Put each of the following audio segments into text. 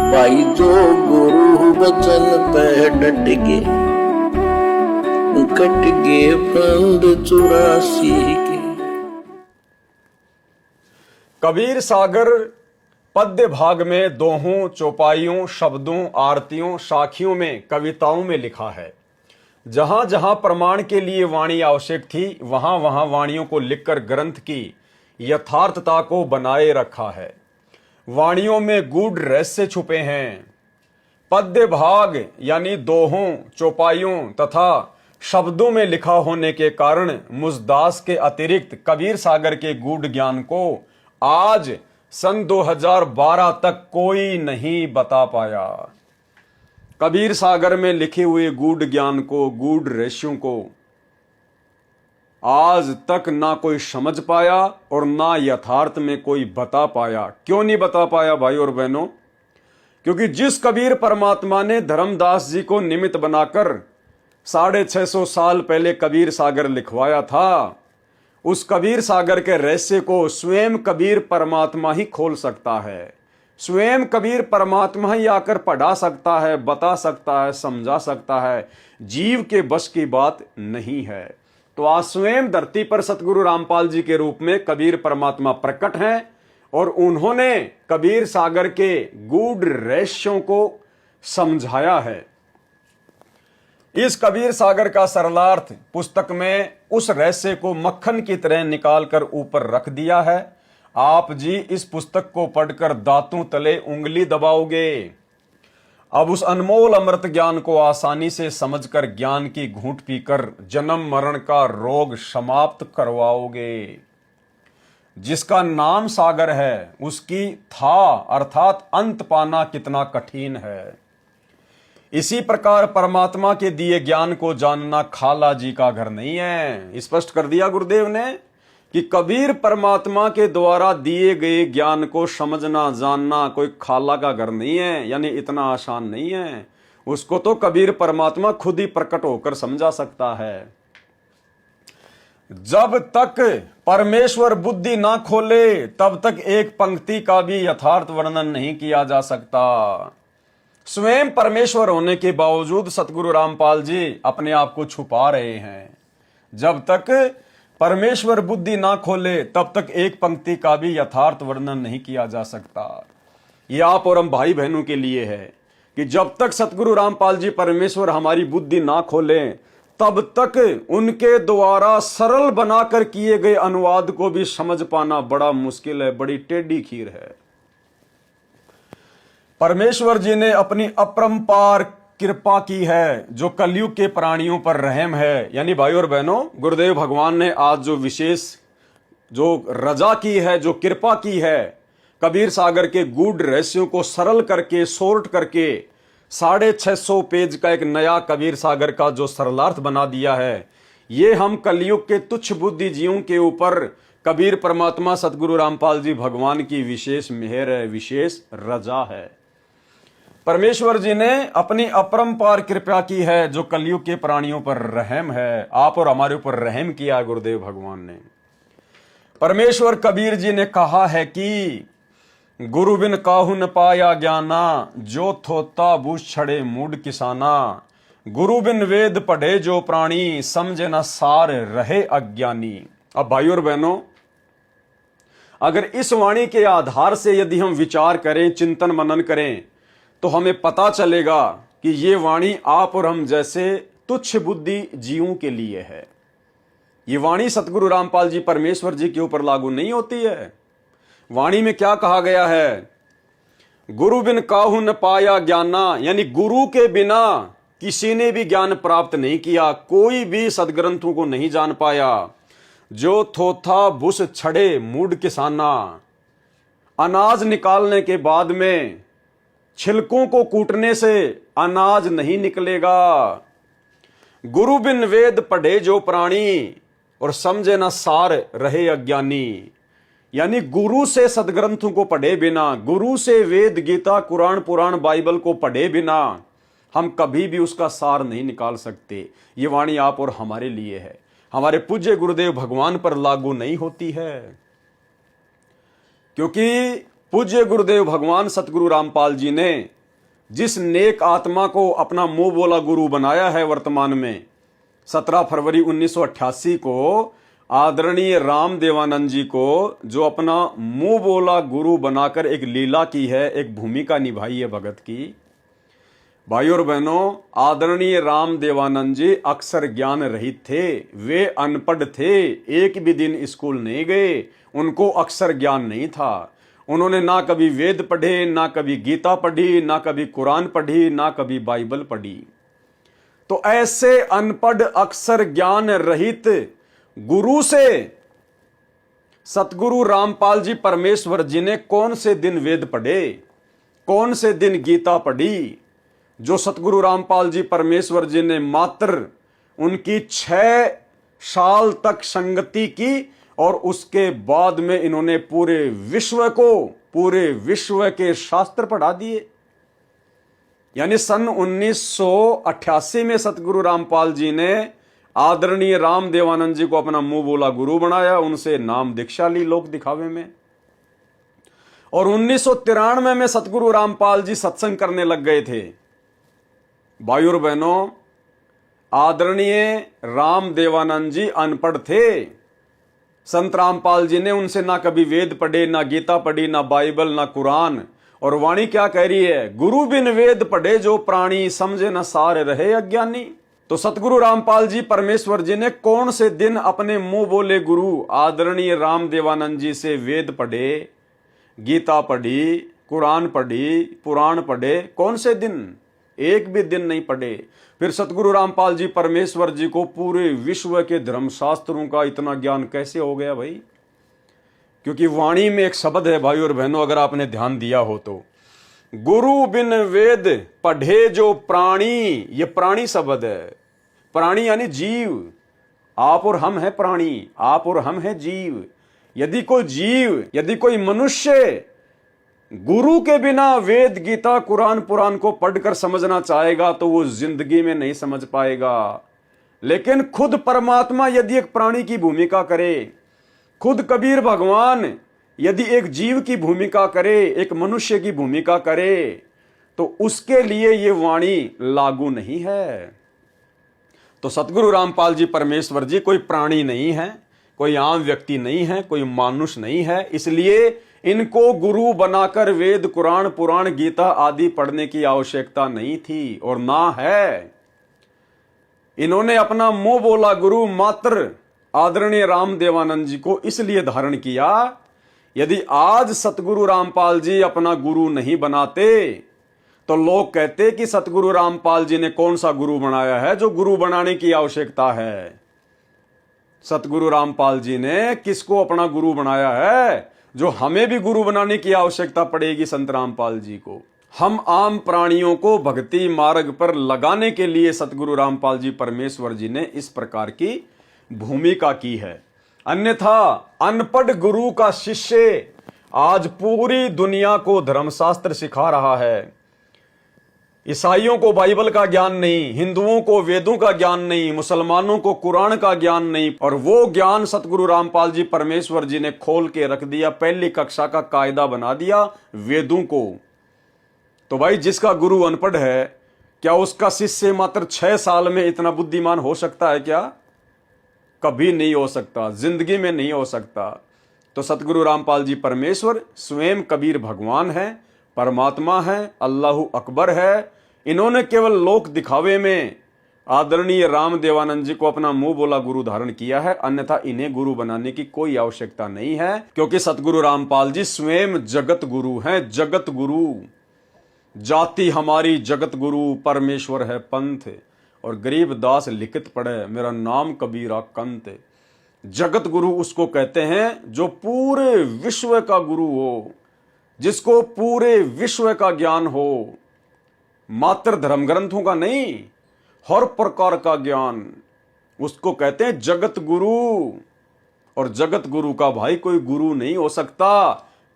भाई जो गुरु वचन पे डट के कट गए फंद 84 के। कबीर सागर पद्य भाग में दोहों, चौपाइयों, शब्दों, आरतियों, साखियों में, कविताओं में लिखा है। जहां जहां प्रमाण के लिए वाणी आवश्यक थी वहां वहां वाणियों को लिखकर ग्रंथ की यथार्थता को बनाए रखा है। वाणियों में गूढ़ रहस्य छुपे हैं। पद्य भाग यानी दोहों, चौपाइयों तथा शब्दों में लिखा होने के कारण मुझदास के अतिरिक्त कबीर सागर के गूढ़ ज्ञान को आज सन 2012 तक कोई नहीं बता पाया। कबीर सागर में लिखे हुए गूढ़ ज्ञान को, गूढ़ रहस्यों को आज तक ना कोई समझ पाया और ना यथार्थ में कोई बता पाया। क्यों नहीं बता पाया भाई और बहनों? क्योंकि जिस कबीर परमात्मा ने धर्मदास जी को निमित्त बनाकर 650 साल पहले कबीर सागर लिखवाया था, उस कबीर सागर के रहस्य को स्वयं कबीर परमात्मा ही खोल सकता है। स्वयं कबीर परमात्मा ही आकर पढ़ा सकता है, बता सकता है, समझा सकता है। जीव के बस की बात नहीं है। तो आज स्वयं धरती पर सतगुरु रामपाल जी के रूप में कबीर परमात्मा प्रकट हैं और उन्होंने कबीर सागर के गूढ़ रहस्यों को समझाया है। इस कबीर सागर का सरलार्थ पुस्तक में उस रहस्य को मक्खन की तरह निकालकर ऊपर रख दिया है। आप जी इस पुस्तक को पढ़कर दांतों तले उंगली दबाओगे। अब उस अनमोल अमृत ज्ञान को आसानी से समझकर ज्ञान की घूंट पीकर जन्म मरण का रोग समाप्त करवाओगे। जिसका नाम सागर है उसकी था अर्थात अंत पाना कितना कठिन है। इसी प्रकार परमात्मा के दिए ज्ञान को जानना खाला जी का घर नहीं है। स्पष्ट कर दिया गुरुदेव ने कि कबीर परमात्मा के द्वारा दिए गए ज्ञान को समझना, जानना कोई खाला का घर नहीं है, यानी इतना आसान नहीं है। उसको तो कबीर परमात्मा खुद ही प्रकट होकर समझा सकता है। जब तक परमेश्वर बुद्धि ना खोले तब तक एक पंक्ति का भी यथार्थ वर्णन नहीं किया जा सकता। स्वयं परमेश्वर होने के बावजूद सतगुरु रामपाल जी अपने आप को छुपा रहे हैं। जब तक परमेश्वर बुद्धि ना खोले तब तक एक पंक्ति का भी यथार्थ वर्णन नहीं किया जा सकता। यह आप और हम भाई बहनों के लिए है कि जब तक सतगुरु रामपाल जी परमेश्वर हमारी बुद्धि ना खोले तब तक उनके द्वारा सरल बनाकर किए गए अनुवाद को भी समझ पाना बड़ा मुश्किल है, बड़ी टेढ़ी खीर है। परमेश्वर जी ने अपनी अपरंपार कृपा की है जो कलयुग के प्राणियों पर रहम है। यानी भाई और बहनों, गुरुदेव भगवान ने आज जो विशेष जो रजा की है, जो कृपा की है, कबीर सागर के गूढ़ रहस्यों को सरल करके, सोर्ट करके 650 पेज का एक नया कबीर सागर का जो सरलार्थ बना दिया है, ये हम कलयुग के तुच्छ बुद्धिजीवियों के ऊपर कबीर परमात्मा सतगुरु रामपाल जी भगवान की विशेष मेहर है, विशेष रजा है। परमेश्वर जी ने अपनी अपरंपार कृपा की है जो कलयुग के प्राणियों पर रहम है। आप और हमारे ऊपर रहम किया गुरुदेव भगवान ने। परमेश्वर कबीर जी ने कहा है कि गुरु बिन काहू न पाया ज्ञाना, जो थोता बूझ छड़े मूड किसाना। गुरु बिन वेद पढ़े जो प्राणी, समझे न सार रहे अज्ञानी। अब भाई और बहनों, अगर इस वाणी के आधार से यदि हम विचार करें, चिंतन मनन करें, तो हमें पता चलेगा कि ये वाणी आप और हम जैसे तुच्छ बुद्धि जीवों के लिए है। ये वाणी सतगुरु रामपाल जी परमेश्वर जी के ऊपर लागू नहीं होती है। वाणी में क्या कहा गया है? गुरु बिन काहू न पाया ज्ञाना, यानी गुरु के बिना किसी ने भी ज्ञान प्राप्त नहीं किया, कोई भी सदग्रंथों को नहीं जान पाया। जो थोथा बुस छड़े मूड किसाना, अनाज निकालने के बाद में छिलकों को कूटने से अनाज नहीं निकलेगा। गुरु बिन वेद पढ़े जो प्राणी, और समझे न सार रहे अज्ञानी। यानी गुरु से सदग्रंथों को पढ़े बिना, गुरु से वेद, गीता, कुरान, पुराण, बाइबल को पढ़े बिना हम कभी भी उसका सार नहीं निकाल सकते। ये वाणी आप और हमारे लिए है, हमारे पूज्य गुरुदेव भगवान पर लागू नहीं होती है। क्योंकि पूज्य गुरुदेव भगवान सतगुरु रामपाल जी ने जिस नेक आत्मा को अपना मुंह बोला गुरु बनाया है वर्तमान में, 17 फरवरी 1988 को आदरणीय राम देवानंद जी को जो अपना मुंह बोला गुरु बनाकर एक लीला की है, एक भूमिका निभाई है भगत की। भाइयों और बहनों, आदरणीय राम देवानंद जी अक्षर ज्ञान रहित थे, वे अनपढ़ थे, एक भी दिन स्कूल नहीं गए, उनको अक्षर ज्ञान नहीं था। उन्होंने ना कभी वेद पढ़े, ना कभी गीता पढ़ी, ना कभी कुरान पढ़ी, ना कभी बाइबल पढ़ी। तो ऐसे अनपढ़ अक्षर ज्ञान रहित गुरु से सतगुरु रामपाल जी परमेश्वर जी ने कौन से दिन वेद पढ़े, कौन से दिन गीता पढ़ी, जो सतगुरु रामपाल जी परमेश्वर जी ने मात्र उनकी 6 साल तक संगति की और उसके बाद में इन्होंने पूरे विश्व के शास्त्र पढ़ा दिए। यानी सन 1988 में सतगुरु रामपाल जी ने आदरणीय राम देवानंद जी को अपना मुंह बोला गुरु बनाया, उनसे नाम दीक्षा ली लोक दिखावे में। और 1993 में सतगुरु रामपाल जी सत्संग करने लग गए थे। भाइयों और बहनों, आदरणीय राम देवानंद जी अनपढ़ थे। संत रामपाल जी ने उनसे ना कभी वेद पढ़े, ना गीता पढ़ी, ना बाइबल, ना कुरान। और वाणी क्या कह रही है? गुरु बिन वेद पढ़े जो प्राणी, समझे न सार रहे अज्ञानी। तो सतगुरु रामपाल जी परमेश्वर जी ने कौन से दिन अपने मुंह बोले गुरु आदरणीय राम देवानंद जी से वेद पढ़े, गीता पढ़ी, कुरान पढ़ी, पुराण पढ़े? कौन से दिन? एक भी दिन नहीं पढ़े। फिर सतगुरु रामपाल जी परमेश्वर जी को पूरे विश्व के धर्मशास्त्रों का इतना ज्ञान कैसे हो गया भाई? क्योंकि वाणी में एक शब्द है भाई और बहनों, अगर आपने ध्यान दिया हो तो, गुरु बिन वेद पढ़े जो प्राणी, ये प्राणी शब्द है। प्राणी यानी जीव। आप और हम है प्राणी, आप और हम है जीव। यदि कोई जीव, यदि कोई मनुष्य गुरु के बिना वेद, गीता, कुरान, पुराण को पढ़कर समझना चाहेगा तो वो जिंदगी में नहीं समझ पाएगा। लेकिन खुद परमात्मा यदि एक प्राणी की भूमिका करे, खुद कबीर भगवान यदि एक जीव की भूमिका करे, एक मनुष्य की भूमिका करे, तो उसके लिए ये वाणी लागू नहीं है। तो सतगुरु रामपाल जी परमेश्वर जी कोई प्राणी नहीं है, कोई आम व्यक्ति नहीं है, कोई मानुष नहीं है। इसलिए इनको गुरु बनाकर वेद, कुरान, पुराण, गीता आदि पढ़ने की आवश्यकता नहीं थी और ना है। इन्होंने अपना मुंह बोला गुरु मात्र आदरणीय राम देवानंद जी को इसलिए धारण किया। यदि आज सतगुरु रामपाल जी अपना गुरु नहीं बनाते तो लोग कहते कि सतगुरु रामपाल जी ने कौन सा गुरु बनाया है जो गुरु बनाने की आवश्यकता है। सतगुरु रामपाल जी ने किसको अपना गुरु बनाया है जो हमें भी गुरु बनाने की आवश्यकता पड़ेगी? संत रामपाल जी को। हम आम प्राणियों को भक्ति मार्ग पर लगाने के लिए सतगुरु रामपाल जी परमेश्वर जी ने इस प्रकार की भूमिका की है। अन्यथा अनपढ़ गुरु का शिष्य आज पूरी दुनिया को धर्मशास्त्र सिखा रहा है। ईसाइयों को बाइबल का ज्ञान नहीं, हिंदुओं को वेदों का ज्ञान नहीं, मुसलमानों को कुरान का ज्ञान नहीं, और वो ज्ञान सतगुरु रामपाल जी परमेश्वर जी ने खोल के रख दिया, पहली कक्षा का कायदा बना दिया वेदों को। तो भाई जिसका गुरु अनपढ़ है, क्या उसका शिष्य मात्र 6 साल में इतना बुद्धिमान हो सकता है क्या? कभी नहीं हो सकता, जिंदगी में नहीं हो सकता। तो सतगुरु रामपाल जी परमेश्वर स्वयं कबीर भगवान है, परमात्मा है, अल्लाहु अकबर है। इन्होंने केवल लोक दिखावे में आदरणीय राम देवानंद जी को अपना मुंह बोला गुरु धारण किया है, अन्यथा इन्हें गुरु बनाने की कोई आवश्यकता नहीं है, क्योंकि सतगुरु रामपाल जी स्वयं जगत गुरु हैं। जगत गुरु, जाति हमारी जगत गुरु, परमेश्वर है पंथ, और गरीब दास लिखित पढ़े मेरा नाम कबीरा कंत। जगत गुरु उसको कहते हैं जो पूरे विश्व का गुरु हो, जिसको पूरे विश्व का ज्ञान हो, मात्र धर्म ग्रंथों का नहीं, हर प्रकार का ज्ञान, उसको कहते हैं जगत गुरु। और जगत गुरु का भाई कोई गुरु नहीं हो सकता,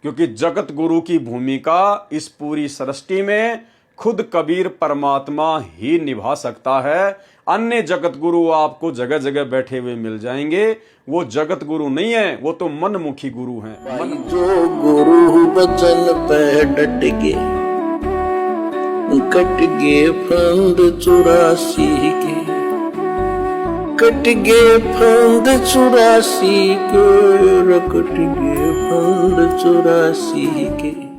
क्योंकि जगत गुरु की भूमिका इस पूरी सृष्टि में खुद कबीर परमात्मा ही निभा सकता है। अन्य जगत गुरु आपको जगह जगह बैठे हुए मिल जाएंगे, वो जगत गुरु नहीं है, वो तो मनमुखी गुरु हैं। जो गुरु बचन पे डट के कट गए फंद 84 के, कट गए फंद 84 के, कट गए फंद 84 के।